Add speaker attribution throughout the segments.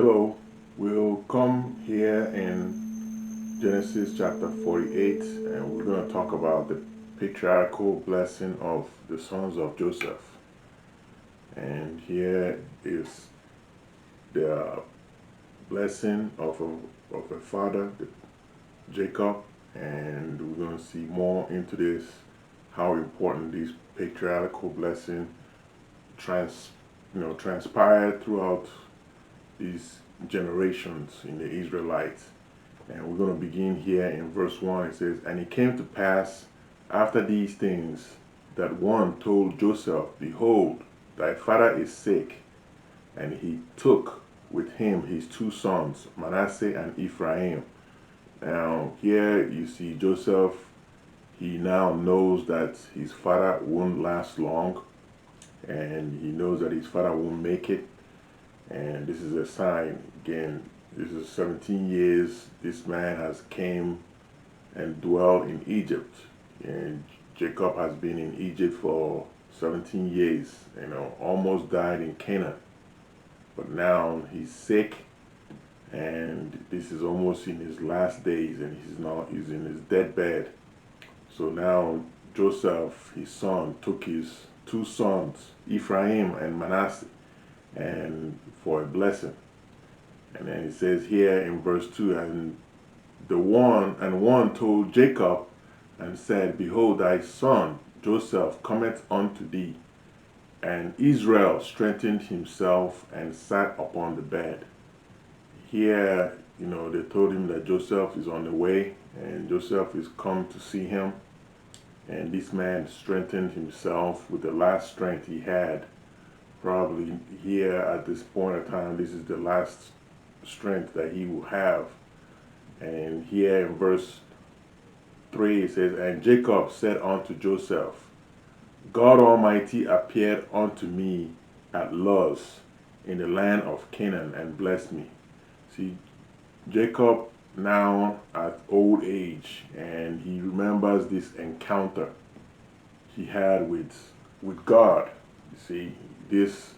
Speaker 1: Hello, we'll come here in Genesis chapter 48 and we're going to talk about the patriarchal blessing of the sons of Joseph. And here is the blessing of a father, Jacob, and we're going to see more into this, how important this patriarchal blessing transpired throughout these generations in the Israelites. And we're going to begin here in verse 1. It says, "And it came to pass after these things that one told Joseph, Behold, thy father is sick. And he took with him his two sons, Manasseh and Ephraim." Now, here you see Joseph, he now knows that his father won't last long. And he knows that his father won't make it. And this is a sign, again, this is 17 years this man has came and dwelt in Egypt. And Jacob has been in Egypt for 17 years, almost died in Canaan. But now he's sick, and this is almost in his last days, and he's in his deathbed. So now Joseph, his son, took his two sons, Ephraim and Manasseh, and for a blessing. And then it says here in verse 2, "And one told Jacob and said, Behold, thy son Joseph cometh unto thee. And Israel strengthened himself and sat upon the bed." Here, they told him that Joseph is on the way, and Joseph is come to see him. And this man strengthened himself with the last strength he had. Probably here at this point in time, this is the last strength that he will have. And here in verse 3 it says, "And Jacob said unto Joseph, God Almighty appeared unto me at Luz in the land of Canaan and blessed me." See, Jacob now at old age, and he remembers this encounter he had with God. You see, this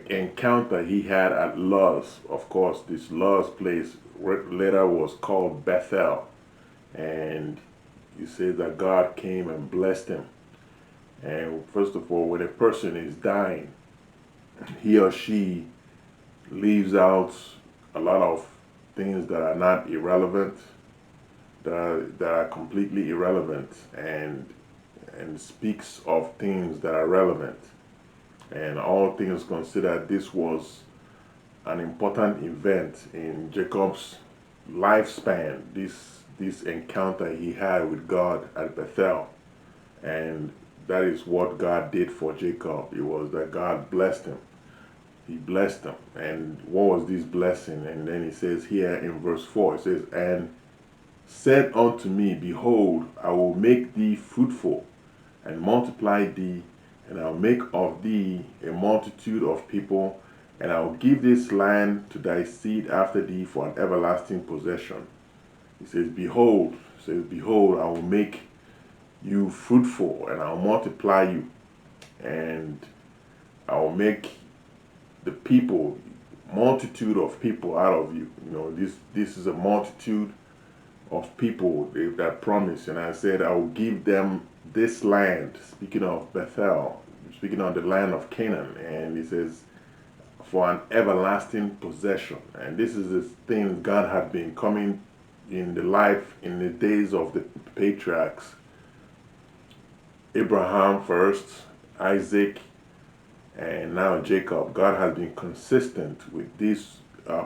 Speaker 1: encounter he had at Luz. Of course, this Luz place later was called Bethel. And he says that God came and blessed him. And first of all, when a person is dying, he or she leaves out a lot of things that are not irrelevant, that are completely irrelevant, and speaks of things that are relevant. And all things considered, this was an important event in Jacob's lifespan, this encounter he had with God at Bethel. And that is what God did for Jacob. It was that God blessed him. He blessed him. And what was this blessing? And then he says here in verse 4, it says, "And said unto me, Behold, I will make thee fruitful, and multiply thee, and I'll make of thee a multitude of people, and I'll give this land to thy seed after thee for an everlasting possession." He says, Behold, I will make you fruitful, and I'll multiply you, and I'll make the people, multitude of people out of you. This is a multitude of people that promise. And I said, I will give them this land, speaking of Bethel, speaking of the land of Canaan. And he says, for an everlasting possession. And this is the thing God had been coming in the days of the patriarchs. Abraham first, Isaac, and now Jacob. God has been consistent with this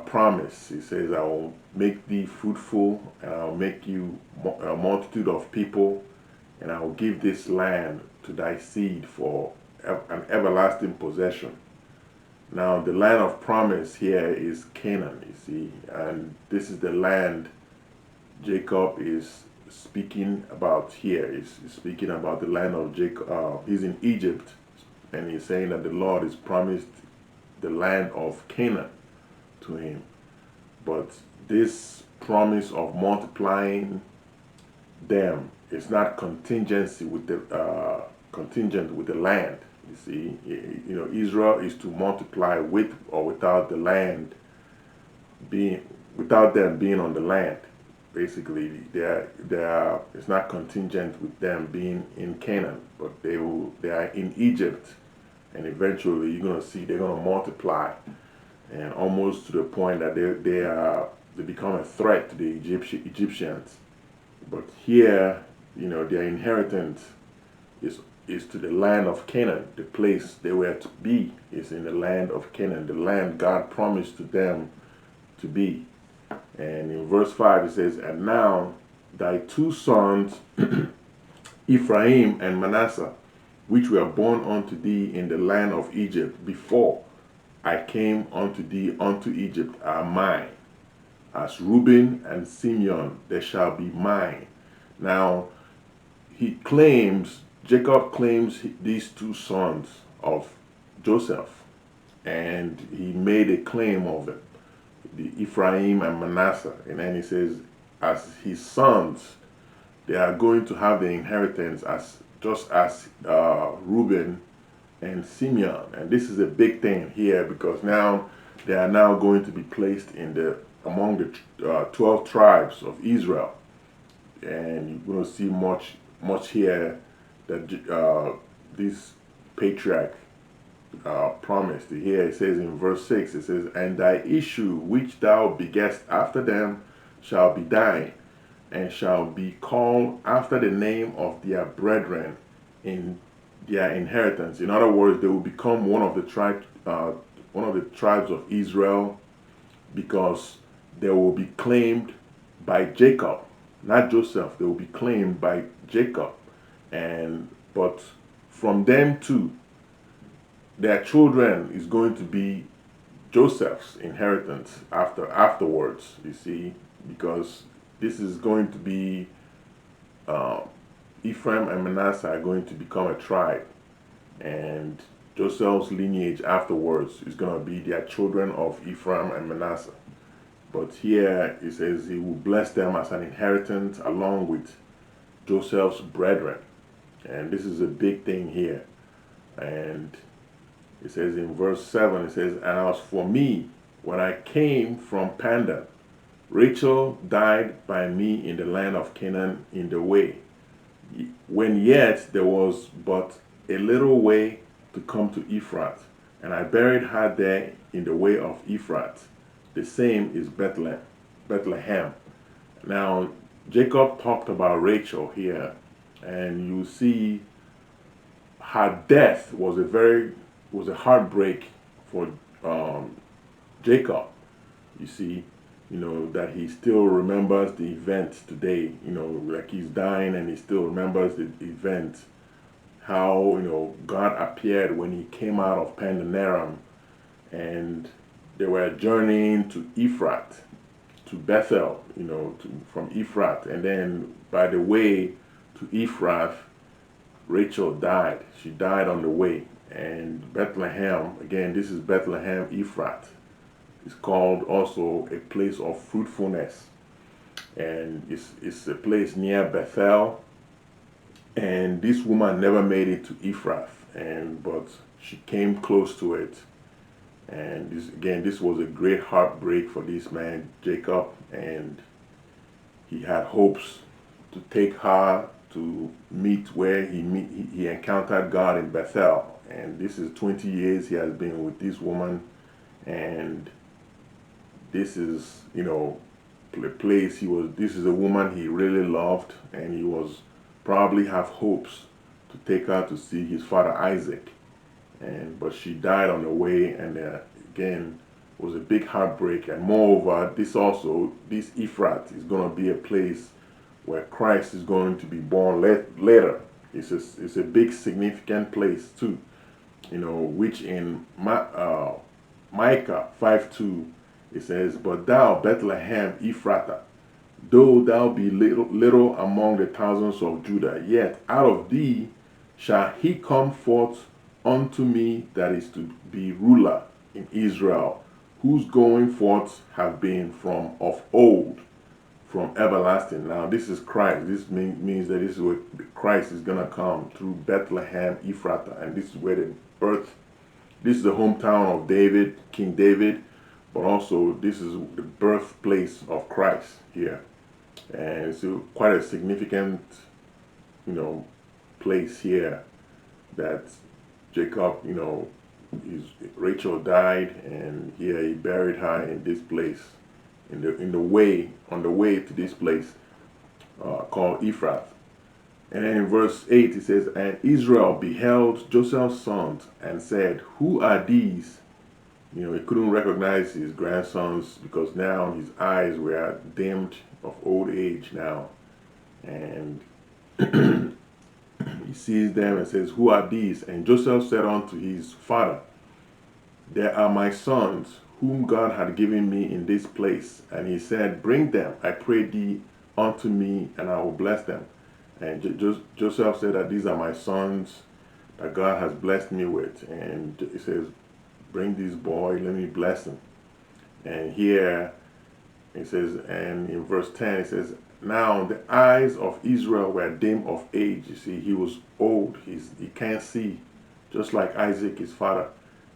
Speaker 1: promise. He says, I will make thee fruitful, and I'll make you a multitude of people, and I will give this land to thy seed for an everlasting possession. Now, the land of promise here is Canaan, you see, and this is the land Jacob is speaking about here. He's speaking about the land of Jacob. He's in Egypt, and he's saying that the Lord has promised the land of Canaan to him. But this promise of multiplying them is not contingent with the land. You see, Israel is to multiply with or without the land being without them being on the land. Basically, it's not contingent with them being in Canaan, but they are in Egypt, and eventually you're gonna see they're gonna multiply, and almost to the point that they become a threat to the Egyptians. But here, their inheritance is is to the land of Canaan. The place they were to be is in the land of Canaan, the land God promised to them to be. And in verse 5 it says, "And now thy two sons, Ephraim and Manasseh, which were born unto thee in the land of Egypt, before I came unto thee unto Egypt, are mine. As Reuben and Simeon, they shall be mine." Now, Jacob claims these two sons of Joseph, and he made a claim of it, the Ephraim and Manasseh. And then he says, as his sons, they are going to have the inheritance just as Reuben and Simeon. And this is a big thing here, because now they are now going to be placed among the 12 tribes of Israel. And you're going to see much here that this patriarch promised. Here it says in verse 6, it says, "And thy issue which thou begettest after them shall be thine, and shall be called after the name of their brethren in their inheritance." In other words, they will become one of the tribes of Israel, because they will be claimed by Jacob, not Joseph. They will be claimed by Jacob, but from them too, their children is going to be Joseph's inheritance afterwards. You see, because this is going to be Ephraim and Manasseh are going to become a tribe, and Joseph's lineage afterwards is going to be their children of Ephraim and Manasseh. But here it says he will bless them as an inheritance along with Joseph's brethren. And this is a big thing here. And it says in verse 7, it says, "And as for me, when I came from Pandan, Rachel died by me in the land of Canaan in the way, when yet there was but a little way to come to Ephrath, and I buried her there in the way of Ephrath. The same is Bethlehem." Now, Jacob talked about Rachel here, and you see her death was a heartbreak for Jacob. You see, that he still remembers the event today. Like he's dying and he still remembers the event. How God appeared when he came out of Pandanaram, and they were journeying to Ephrath, to Bethel, from Ephrath. And then by the way to Ephrath, Rachel died. She died on the way. And Bethlehem, again, this is Bethlehem Ephrath. It's called also a place of fruitfulness. And it's a place near Bethel. And this woman never made it to Ephrath, but she came close to it. And this was a great heartbreak for this man, Jacob, and he had hopes to take her to meet where he encountered God in Bethel. And this is 20 years he has been with this woman, and this is, the place this is a woman he really loved, and he was probably have hopes to take her to see his father Isaac. But she died on the way, and again was a big heartbreak. And moreover, this Ephrath is going to be a place where Christ is going to be born later. It's a big significant place too, which in Micah 5:2 it says, "But thou, Bethlehem Ephrathah, though thou be little among the thousands of Judah, yet out of thee shall he come forth unto me that is to be ruler in Israel, whose going forth have been from of old, from everlasting." Now this is Christ. This means that this is where Christ is going to come, through Bethlehem Ephrathah. And this is where this is the hometown of David, King David. but also this is the birthplace of Christ here. And it's quite a significant, you know, place here that Jacob, Rachel died, and here he buried her in this place, in the way on the way to this place called Ephrath. And then in verse 8 it says, "And Israel beheld Joseph's sons and said, Who are these?" He couldn't recognize his grandsons because now his eyes were dimmed of old age now. And he sees them and says, Who are these? And Joseph said unto his father, They are my sons, whom God had given me in this place. And he said, Bring them, I pray thee, unto me, and I will bless them. And Joseph said that these are my sons that God has blessed me with. And he says, Bring this boy, let me bless him. And here it says, and in verse 10 it says, Now the eyes of Israel were dim of age. You see, he was old. He can't see, just like Isaac, his father.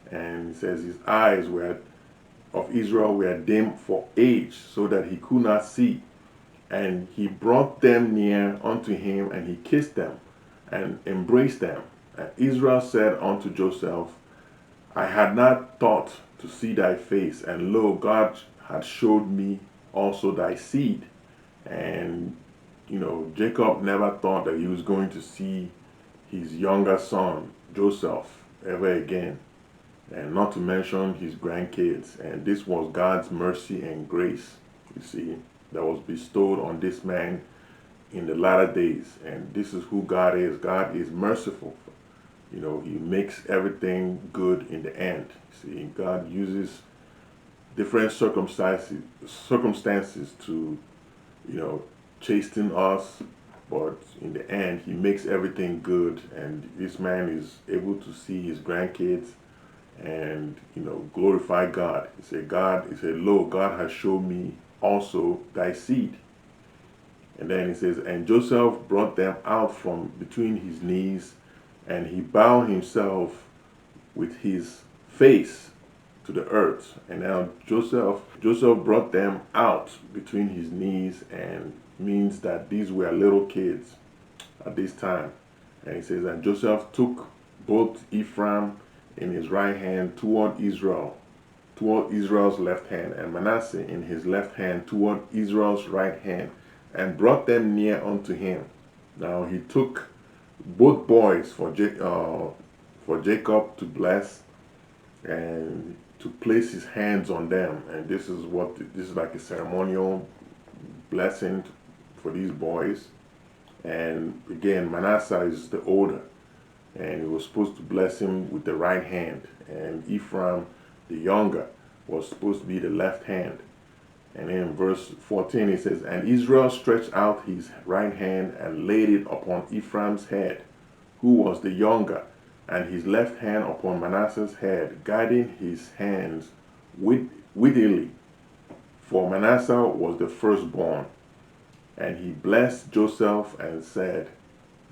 Speaker 1: And it says his eyes of Israel were dim for age, so that he could not see. And he brought them near unto him, and he kissed them and embraced them. And Israel said unto Joseph, I had not thought to see thy face, and lo, God had showed me also thy seed. And Jacob never thought that he was going to see his younger son Joseph ever again, and not to mention his grandkids. And this was God's mercy and grace, you see, that was bestowed on this man in the latter days. And this is who God is. God is merciful. He makes everything good in the end. See, God uses different circumstances to, chasten us, but in the end, he makes everything good. And this man is able to see his grandkids and, glorify God. He said, Lo, God has shown me also thy seed. And then he says, And Joseph brought them out from between his knees, and he bowed himself with his face to the earth. And now Joseph brought them out between his knees, and means that these were little kids at this time. And he says, And Joseph took both Ephraim in his right hand toward Israel's left hand, and Manasseh in his left hand toward Israel's right hand, and brought them near unto him. Now he took both boys for Jacob to bless and to place his hands on them. And this is like a ceremonial blessing for these boys. And again, Manasseh is the older, and he was supposed to bless him with the right hand, and Ephraim, the younger, was supposed to be the left hand. And in verse 14 it says, And Israel stretched out his right hand and laid it upon Ephraim's head, who was the younger, and his left hand upon Manasseh's head, guiding his hands wittily. For Manasseh was the firstborn. And he blessed Joseph and said,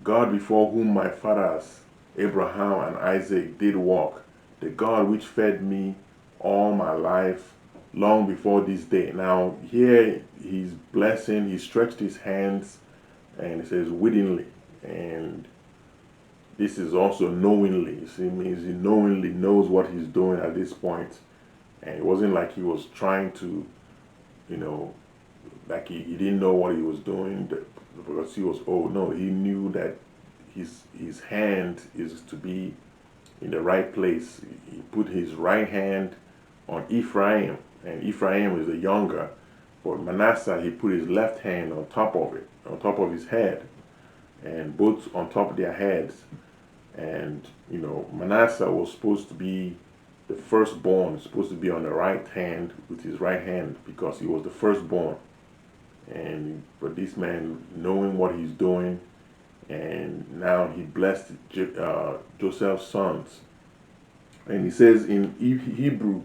Speaker 1: God before whom my fathers Abraham and Isaac did walk, the God which fed me all my life, long before this day. Now here he's blessing, he stretched his hands, and it says wittingly, and this is also knowingly. It means he knowingly knows what he's doing at this point. And it wasn't like he was trying to, like he didn't know what he was doing because he was old. No, he knew that his hand is to be in the right place. He put his right hand on Ephraim, and Ephraim is the younger. For Manasseh, he put his left hand on top of it, on top of his head, and both on top of their heads. And Manasseh was supposed to be the firstborn, supposed to be on the right hand with his right hand because he was the firstborn. And but this man, knowing what he's doing, and now he blessed Joseph's sons. And he says in Hebrew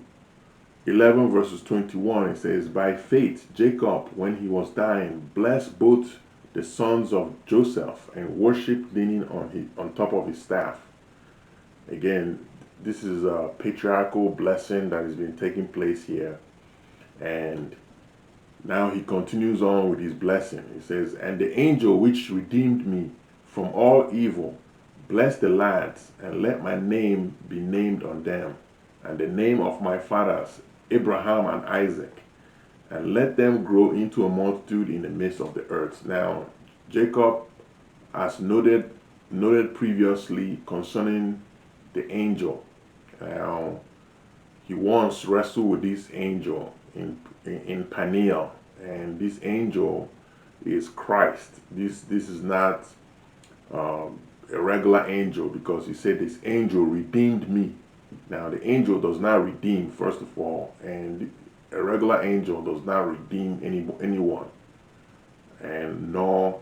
Speaker 1: 11 verses 21, it says, By faith Jacob, when he was dying, blessed both the sons of Joseph and worshipped leaning on top of his staff. Again, this is a patriarchal blessing that has been taking place here. And now he continues on with his blessing. He says, and the angel which redeemed me from all evil, bless the lads, and let my name be named on them, and the name of my fathers, Abraham and Isaac, and let them grow into a multitude in the midst of the earth. Now, Jacob, as noted previously concerning the angel, now he once wrestled with this angel in Peniel, and this angel is Christ. This is not a regular angel, because he said this angel redeemed me. Now the angel does not redeem, first of all, and a regular angel does not redeem anyone, and nor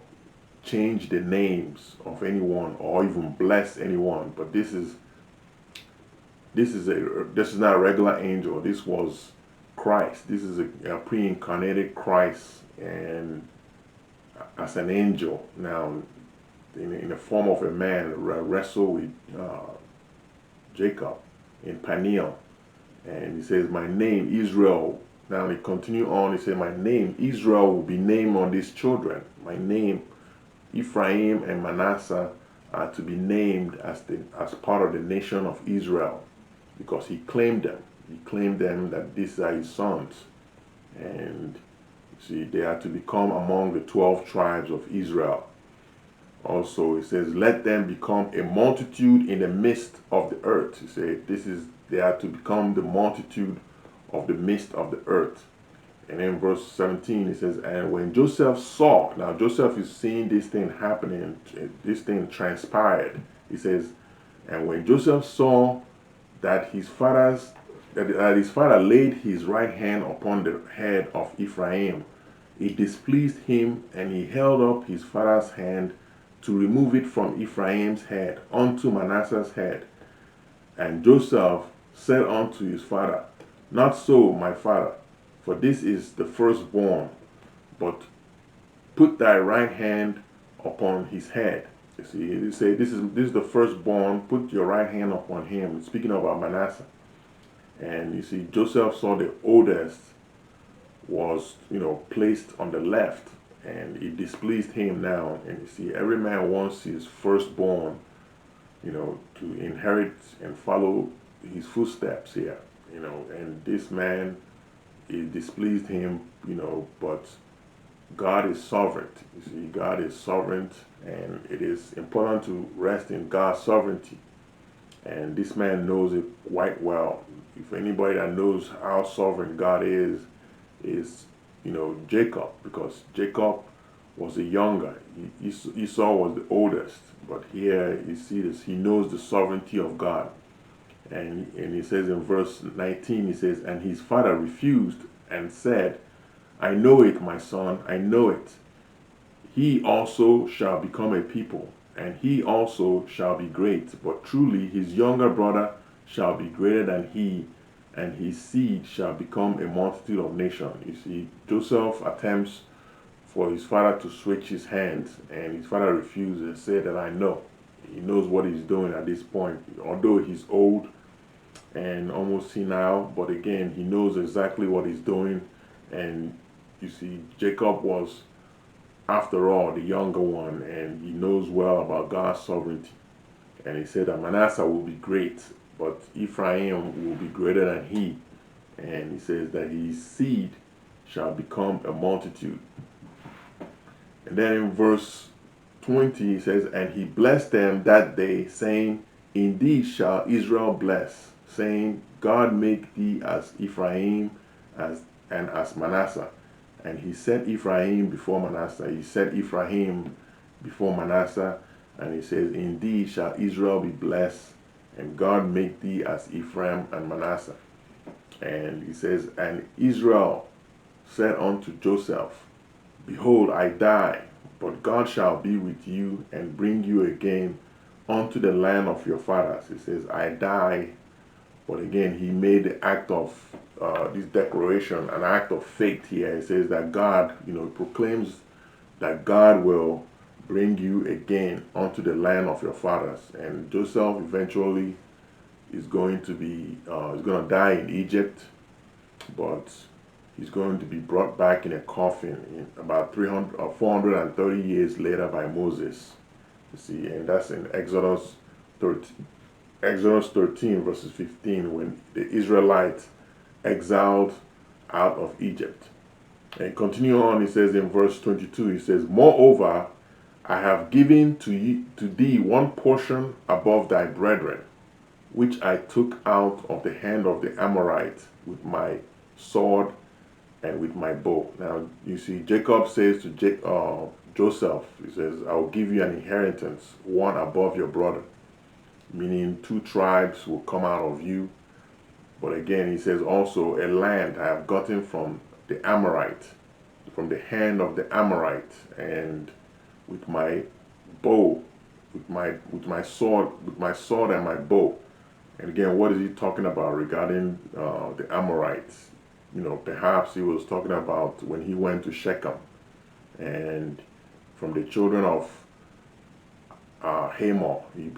Speaker 1: change the names of anyone or even bless anyone. But this is not a regular angel. This was Christ. This is a pre-incarnated Christ, and as an angel. Now, in the form of a man, wrestled with Jacob in Peniel, and he says, "My name Israel." Now he continue on. He said, "My name Israel will be named on these children. My name Ephraim and Manasseh are to be named as part of the nation of Israel," because he claimed them. He claimed them that these are his sons, and see, they are to become among the 12 tribes of Israel. Also, it says, "Let them become a multitude in the midst of the earth." He said, they are to become the multitude of the midst of the earth. And in verse 17, it says, "And when Joseph saw," now Joseph is seeing this thing happening, this thing transpired. He says, "And when Joseph saw that his father laid his right hand upon the head of Ephraim, it displeased him, and he held up his father's hand to remove it from Ephraim's head unto Manasseh's head. And Joseph said unto his father, Not so, my father, for this is the firstborn, but put thy right hand upon his head." You see, he said, this is the firstborn, put your right hand upon him. Speaking about Manasseh. And you see, Joseph saw the oldest was, placed on the left, and it displeased him now. And you see, every man wants his firstborn, to inherit and follow his footsteps here, and this man, it displeased him, but God is sovereign. You see, God is sovereign, and it is important to rest in God's sovereignty. And this man knows it quite well. If anybody that knows how sovereign God is Jacob, because Jacob was the younger. Esau was the oldest. But here you see this, he knows the sovereignty of God. And he says in verse 19, he says, "And his father refused and said, I know it, my son, I know it. He also shall become a people, and he also shall be great. But truly his younger brother shall be greater than he, and his seed shall become a multitude of nations." You see, Joseph attempts for his father to switch his hands, and his father refused and said that I know. He knows what he's doing at this point. Although he's old and almost senile, but again, he knows exactly what he's doing. And you see, Jacob was, after all, the younger one, and he knows well about God's sovereignty. And he said that Manasseh will be great, but Ephraim will be greater than he. And he says that his seed shall become a multitude. And then in verse 20, he says, "And he blessed them that day, saying, Indeed shall Israel bless, saying, God make thee as Ephraim and as Manasseh. And he set Ephraim before Manasseh." He set Ephraim before Manasseh. And he says, "Indeed shall Israel be blessed, and God make thee as Ephraim and Manasseh." And he says, "And Israel said unto Joseph, Behold, I die, but God shall be with you and bring you again unto the land of your fathers." He says, "I die," but again, he made the act of this declaration, an act of faith here. He says that God, proclaims that God will bring you again unto the land of your fathers. And Joseph eventually is going to die in Egypt, but He's going to be brought back in a coffin in about 300 or 430 years later by Moses. You see, and that's in Exodus 13. Exodus 13 verses 15, when the Israelites exiled out of Egypt. And continue on, he says in verse 22, he says, moreover, I have given to thee one portion above thy brethren, which I took out of the hand of the Amorite with my sword and with my bow. Now, you see, Jacob says to Joseph, he says, I will give you an inheritance, one above your brother, meaning 2 tribes will come out of you. But again, he says also, a land I have gotten from the Amorite, from the hand of the Amorite, and with my bow, with my sword and my bow. And again, what is he talking about regarding the Amorites? You know, perhaps he was talking about when he went to Shechem, and from the children of Hamor, he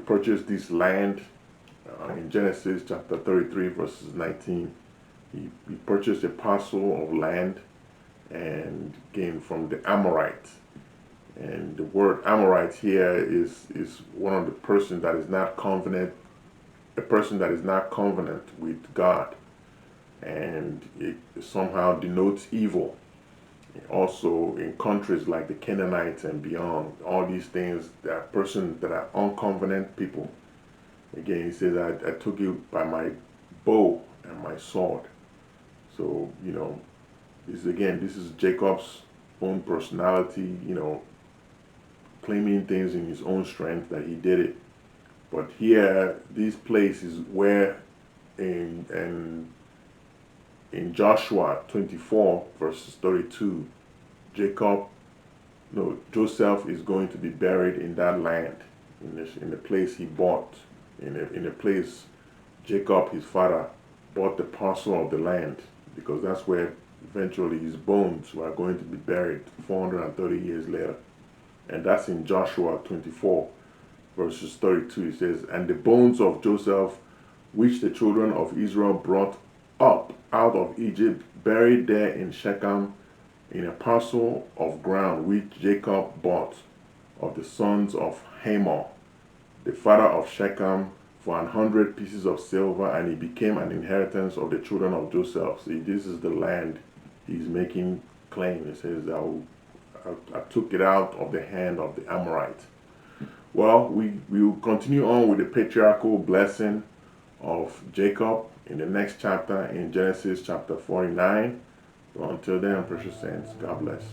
Speaker 1: purchased this land in Genesis chapter 33 verses 19. He purchased a parcel of land, and again from the Amorites. And the word Amorite here is one of the person that is not covenant, a person that is not covenant with God, and it somehow denotes evil. Also in countries like the Canaanites and beyond, all these things, there are persons that are uncovenant people. Again, he says, I took you by my bow and my sword. So, you know, this is Jacob's own personality, you know, claiming things in his own strength that he did it. But here, this place is where in Joshua 24 verses 32, Joseph is going to be buried in that land, in the place he bought, in a place Jacob, his father, bought the parcel of the land, because that's where eventually his bones were going to be buried 430 years later. And that's in Joshua 24 verses 32. It says, and the bones of Joseph, which the children of Israel brought up out of Egypt, buried there in Shechem, in a parcel of ground which Jacob bought of the sons of Hamor, the father of Shechem, for 100 pieces of silver, and it became an inheritance of the children of Joseph. See, this is the land he's making claim. He says, I took it out of the hand of the Amorite. Well, we will continue on with the patriarchal blessing of Jacob in the next chapter, in Genesis chapter 49. So until then, precious saints, God bless.